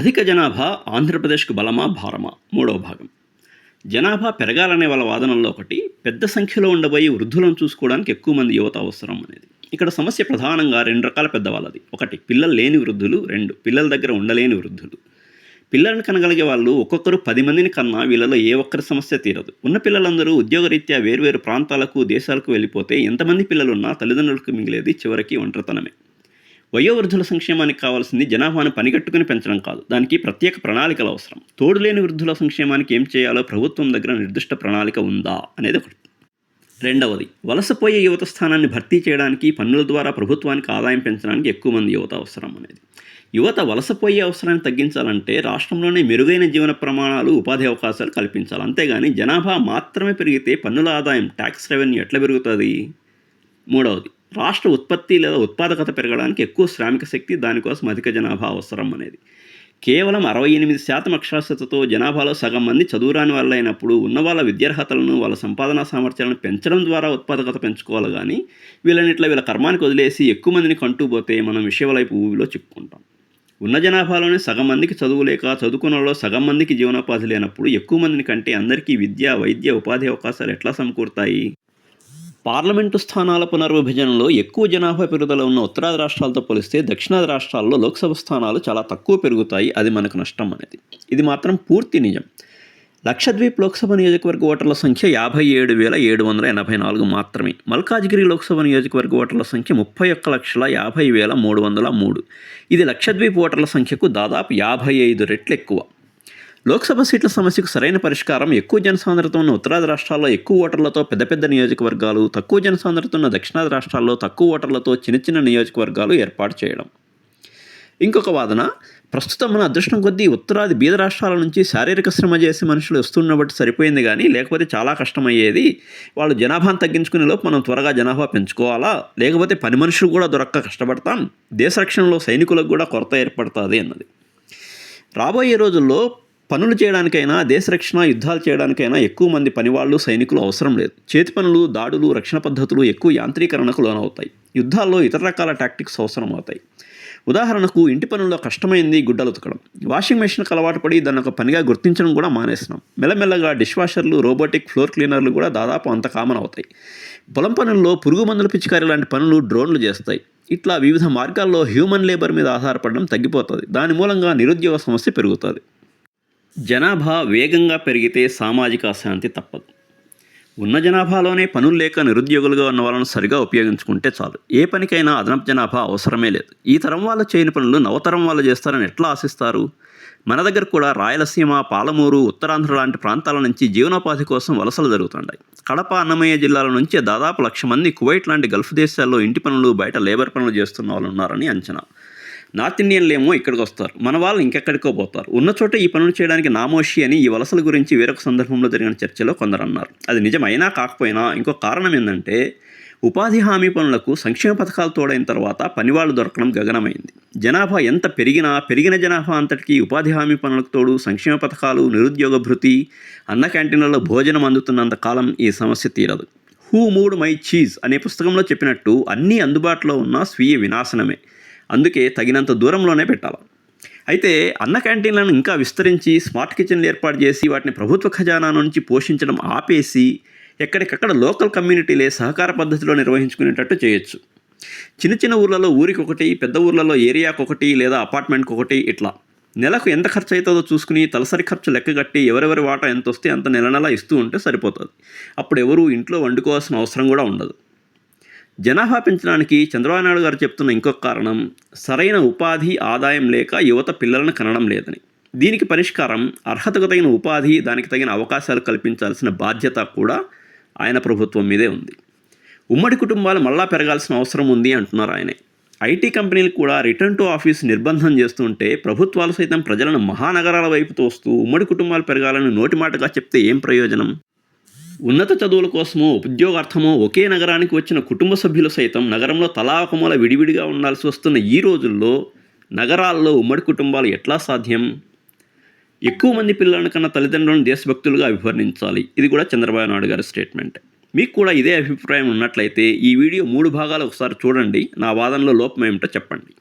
అధిక జనాభా ఆంధ్రప్రదేశ్కు బలమా భారమా మూడవ భాగం. జనాభా పెరగాలనే వాళ్ళ వాదనల్లో ఒకటి పెద్ద సంఖ్యలో ఉండబోయి వృద్ధులను చూసుకోవడానికి ఎక్కువ మంది యువత అవసరం అనేది. ఇక్కడ సమస్య ప్రధానంగా రెండు రకాల పెద్దవాళ్ళది. ఒకటి పిల్లలు లేని వృద్ధులు, రెండు పిల్లల దగ్గర ఉండలేని వృద్ధులు. పిల్లలను కనగలిగే వాళ్ళు ఒక్కొక్కరు 10 మందిని కన్నా వీళ్ళలో ఏ ఒక్కరి సమస్య తీరదు. ఉన్న పిల్లలందరూ ఉద్యోగరీత్యా వేర్వేరు ప్రాంతాలకు దేశాలకు వెళ్ళిపోతే ఎంతమంది పిల్లలున్నా తల్లిదండ్రులకు మిగిలేది చివరికి ఒంటరితనమే. వయోవృద్ధుల సంక్షేమానికి కావాల్సింది జనాభాను పనిగట్టుకుని పెంచడం కాదు, దానికి ప్రత్యేక ప్రణాళికలు అవసరం. తోడులేని వృద్ధుల సంక్షేమానికి ఏం చేయాలో ప్రభుత్వం దగ్గర నిర్దిష్ట ప్రణాళిక ఉందా అనేది ఒకటి. రెండవది, వలసపోయే యువత స్థానాన్ని భర్తీ చేయడానికి పన్నుల ద్వారా ప్రభుత్వానికి ఆదాయం పెంచడానికి ఎక్కువ మంది యువత అవసరం అనేది. యువత వలసపోయే అవసరాన్ని తగ్గించాలంటే రాష్ట్రంలోనే మెరుగైన జీవన ప్రమాణాలు, ఉపాధి అవకాశాలు కల్పించాలి. అంతేగాని జనాభా మాత్రమే పెరిగితే పన్నుల ఆదాయం, ట్యాక్స్ రెవెన్యూ ఎట్లా పెరుగుతుంది? మూడవది, రాష్ట్ర ఉత్పత్తి లేదా ఉత్పాదకత పెరగడానికి ఎక్కువ శ్రామిక శక్తి, దానికోసం అధిక జనాభా అవసరం అనేది. కేవలం 68% అక్షరాస్యతతో జనాభాలో సగం మంది చదువురాని వాళ్ళు అయినప్పుడు ఉన్న వాళ్ళ విద్యార్హతలను, వాళ్ళ సంపాదనా సామర్థ్యాలను పెంచడం ద్వారా ఉత్పాదకత పెంచుకోవాలి. కానీ వీళ్ళ కర్మానికి వదిలేసి ఎక్కువ మందిని కంటూపోతే మనం విషయవైపు ఊవిలో చిక్కుకుంటాం. ఉన్న జనాభాలోనే సగం మందికి చదువు లేక, చదువుకున్న వాళ్ళు సగం మందికి జీవనోపాధి లేనప్పుడు ఎక్కువ మందిని కంటే అందరికీ విద్య, వైద్య, ఉపాధి అవకాశాలు ఎట్లా సమకూరుతాయి? పార్లమెంటు స్థానాల పునర్విభజనలో ఎక్కువ జనాభా పెరుగుదల ఉన్న ఉత్తరాది రాష్ట్రాలతో పోలిస్తే దక్షిణాది రాష్ట్రాల్లో లోక్సభ స్థానాలు చాలా తక్కువ పెరుగుతాయి. అది మనకు నష్టం అనేది. ఇది మాత్రం పూర్తి నిజం. లక్షద్వీప్ లోక్సభ నియోజకవర్గ ఓటర్ల సంఖ్య 57,784 మాత్రమే. మల్కాజ్గిరి లోక్సభ నియోజకవర్గ ఓటర్ల సంఖ్య 31,50,303. ఇది లక్షద్వీప్ ఓటర్ల సంఖ్యకు దాదాపు 55 రెట్లు ఎక్కువ. లోక్సభ సీట్ల సమస్యకు సరైన పరిష్కారం ఎక్కువ జనసాంద్రత ఉన్న ఉత్తరాది రాష్ట్రాల్లో ఎక్కువ ఓటర్లతో పెద్ద పెద్ద నియోజకవర్గాలు, తక్కువ జనసాంద్రత ఉన్న దక్షిణాది రాష్ట్రాల్లో తక్కువ ఓటర్లతో చిన్న చిన్న నియోజకవర్గాలు ఏర్పాటు చేయడం. ఇంకొక వాదన, ప్రస్తుతం మన అదృష్టం కొద్దీ ఉత్తరాది బీద రాష్ట్రాల నుంచి శారీరక శ్రమ చేసి మనుషులు వస్తున్నబట్టి సరిపోయింది, కానీ లేకపోతే చాలా కష్టమయ్యేది. వాళ్ళు జనాభాను తగ్గించుకునే లోపు మనం త్వరగా జనాభా పెంచుకోవాలా, లేకపోతే పని మనుషులు కూడా దొరక్క కష్టపడతాం, దేశ రక్షణలో సైనికులకు కూడా కొరత ఏర్పడుతుంది అన్నది. రాబోయే రోజుల్లో పనులు చేయడానికైనా, దేశ రక్షణ, యుద్ధాలు చేయడానికైనా ఎక్కువ మంది పనివాళ్ళు, సైనికులు అవసరం లేదు. చేతి పనులు, దాడులు, రక్షణ పద్ధతులు ఎక్కువ యాంత్రీకరణకు లోనవుతాయి. యుద్ధాల్లో ఇతర రకాల టాక్టిక్స్ అవసరం అవుతాయి. ఉదాహరణకు ఇంటి పనుల్లో కష్టమైంది గుడ్డలు ఉతకడం. వాషింగ్ మెషిన్కి అలవాటు పడి దాన్ని ఒక పనిగా గుర్తించడం కూడా మానేసినాం. మెల్లమెల్లగా డిష్ వాషర్లు, రోబోటిక్ ఫ్లోర్ క్లీనర్లు కూడా దాదాపు అంత కామన్ అవుతాయి. పొలం పనుల్లో పురుగు మందుల పిచికారి లాంటి పనులు డ్రోన్లు చేస్తాయి. ఇట్లా వివిధ మార్గాల్లో హ్యూమన్ లేబర్ మీద ఆధారపడడం తగ్గిపోతుంది. దాని మూలంగా నిరుద్యోగ సమస్య పెరుగుతుంది. జనాభా వేగంగా పెరిగితే సామాజిక అశాంతి తప్పదు. ఉన్న జనాభాలోనే పనులు లేక నిరుద్యోగులుగా ఉన్న వాళ్ళను సరిగా ఉపయోగించుకుంటే చాలు. ఏ పనికైనా అదనపు జనాభా అవసరమే లేదు. ఈ తరం వాళ్ళు చేయని పనులు నవతరం వాళ్ళు చేస్తారని ఎట్లా ఆశిస్తారు? మన దగ్గర కూడా రాయలసీమ, పాలమూరు, ఉత్తరాంధ్ర లాంటి ప్రాంతాల నుంచి జీవనోపాధి కోసం వలసలు జరుగుతుంటాయి. కడప, అన్నమయ్య జిల్లాల నుంచి దాదాపు 1,00,000 మంది కువైట్ లాంటి గల్ఫ్ దేశాల్లో ఇంటి పనులు, బయట లేబర్ పనులు చేస్తున్న వాళ్ళు ఉన్నారని అంచనా. నార్త్ ఇండియన్లేమో ఇక్కడికి వస్తారు, మన వాళ్ళు ఇంకెక్కడికో పోతారు. ఉన్న చోట ఈ పనులు చేయడానికి నామోషి అని ఈ వలసల గురించి వేరొక సందర్భంలో జరిగిన చర్చలో కొందరు అన్నారు. అది నిజమైనా కాకపోయినా ఇంకో కారణం ఏంటంటే, ఉపాధి హామీ పనులకు సంక్షేమ పథకాలు తోడైన తర్వాత పనివాళ్ళు దొరకడం గగనమైంది. జనాభా ఎంత పెరిగిన జనాభా అంతటికీ ఉపాధి హామీ పనులకు తోడు సంక్షేమ పథకాలు, నిరుద్యోగ భృతి, అన్న క్యాంటీన్లలో భోజనం అందుతున్నంత కాలం ఈ సమస్య తీరదు. హూ మూడ్ మై చీజ్ అనే పుస్తకంలో చెప్పినట్టు అన్నీ అందుబాటులో ఉన్న స్వీయ వినాశనమే. అందుకే తగినంత దూరంలోనే పెట్టాలి. అయితే అన్న క్యాంటీన్లను ఇంకా విస్తరించి స్మార్ట్ కిచెన్లు ఏర్పాటు చేసి వాటిని ప్రభుత్వ ఖజానా నుంచి పోషించడం ఆపేసి ఎక్కడికక్కడ లోకల్ కమ్యూనిటీలే సహకార పద్ధతిలో నిర్వహించుకునేటట్టు చేయొచ్చు. చిన్న చిన్న ఊర్లలో ఊరికొకటి, పెద్ద ఊర్లలో ఏరియాకొకటి లేదా అపార్ట్మెంట్కి ఒకటి, ఇట్లా నెలకు ఎంత ఖర్చు అవుతుందో చూసుకుని తలసరి ఖర్చు లెక్కగట్టి ఎవరెవరి వాటా ఎంత వస్తే అంత నెల నెల ఇస్తూ ఉంటే సరిపోతుంది. అప్పుడు ఎవరు ఇంట్లో వండుకోవాల్సిన అవసరం కూడా ఉండదు. జనాభా పెంచడానికి చంద్రబాబు నాయుడు గారు చెప్తున్న ఇంకొక కారణం, సరైన ఉపాధి, ఆదాయం లేక యువత పిల్లలను కనడం లేదని. దీనికి పరిష్కారం అర్హతకు తగిన ఉపాధి, దానికి తగిన అవకాశాలు కల్పించాల్సిన బాధ్యత కూడా ఆయన ప్రభుత్వం మీదే ఉంది. ఉమ్మడి కుటుంబాలు మళ్ళా పెరగాల్సిన అవసరం ఉంది అంటున్నారు ఆయనే. ఐటీ కంపెనీలు కూడా రిటర్న్ టు ఆఫీస్ నిర్బంధం చేస్తుంటే ప్రభుత్వాలు సైతం ప్రజలను మహానగరాల వైపు తోస్తూ ఉమ్మడి కుటుంబాలు పెరగాలని నోటిమాటగా చెప్తే ఏం ప్రయోజనం? ఉన్నత చదువుల కోసమో, ఉద్యోగార్థమో ఒకే నగరానికి వచ్చిన కుటుంబ సభ్యులు సైతం నగరంలో తలా ఒక మూల విడివిడిగా ఉండాల్సి వస్తున్న ఈ రోజుల్లో నగరాల్లో ఉమ్మడి కుటుంబాలు ఎట్లా సాధ్యం? ఎక్కువ మంది పిల్లలను కన్నా తల్లిదండ్రులను దేశభక్తులుగా అభివర్ణించాలి. ఇది కూడా చంద్రబాబు నాయుడు గారి స్టేట్మెంట్. మీకు కూడా ఇదే అభిప్రాయం ఉన్నట్లయితే ఈ వీడియో 3 భాగాలు ఒకసారి చూడండి. నా వాదనలో లోపం ఏమిటో చెప్పండి.